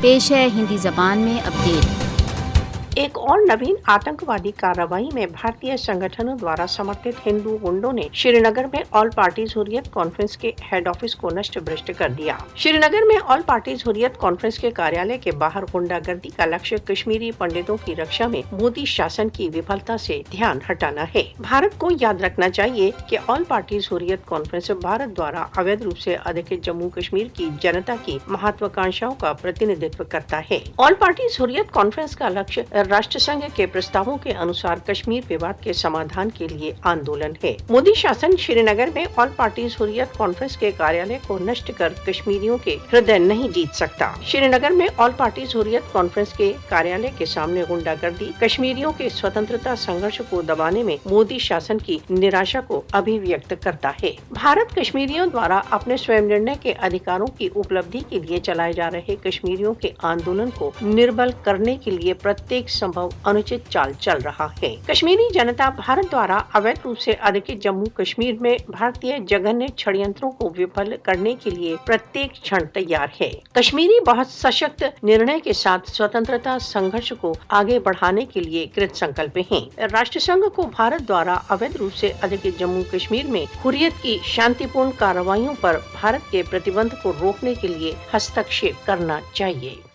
پیش ہے ہندی زبان میں اپڈیٹ۔ ایک اور نوین آتنکوادی کارروائی میں بھارتی سنگھنوں دوارا سمرتھت ہندو گنڈوں نے شری نگر میں آل پارٹیز حریت کانفرنس کے ہیڈ آفس کو نشٹ برشٹ کر دیا۔ شری نگر میں آل پارٹیز حریت کانفرنس کے کاریالے کے باہر غنڈہ گردی کا لکشیہ کشمیری پنڈتوں کی رکشا میں مودی شاسن کی وفلتا سے دھیان ہٹانا ہے۔ بھارت کو یاد رکھنا چاہیے کہ آل پارٹیز حریت کانفرنس بھارت دوارا اویدھ روپ سے ادھکت جموں کشمیر کی جنتا کی مہتواکانکشاؤں کا پرتیندتو کرتا ہے۔ آل پارٹیز حریت کانفرنس کا لکشیہ راشٹر سنگھ کے پرستاووں کے انوسار کشمیر وواد کے سمادھان کے لیے آندولن ہے۔ مودی شاسن شری نگر میں آل پارٹیز حریت کانفرنس کے کاریالے کو نشٹ کر کشمیریوں کے ہردے نہیں جیت سکتا۔ شری نگر میں آل پارٹیز حریت کانفرنس کے کاریالے کے سامنے غنڈہ گردی کشمیریوں کے سوتنترتا سنگھرش کو دبانے میں مودی شاسن کی نراشا کو ابھیویکت کرتا ہے۔ بھارت کشمیریوں دوارا اپنے سوئم نرنے کے ادھیکاروں کی اپلبدھی کے لیے چلائے جا رہے کشمیریوں کے آندولن کو نربل کرنے کے لیے پرتیک سمبھو انوچت چال چل رہا ہے۔ کشمیری جنتا بھارت دوارا اویدھ روپ سے ادھکت جموں کشمیر میں بھارتی جگن چھڑینتروں کو وفل کرنے کے لیے پرتیک چھن تیار ہے۔ کشمیری بہت سشکت نرنے کے ساتھ سوتنترتا سنگھرش کو آگے بڑھانے کے لیے کرت سنکلپ ہیں۔ راشٹر سنگھ کو بھارت دوارا اویدھ روپ سے ادھکت جموں کشمیر میں حریت کی شانتی پورن کارروائیوں پر بھارت کے پرتبندھ کو روکنے کے لیے ہستکشیپ کرنا چاہیے۔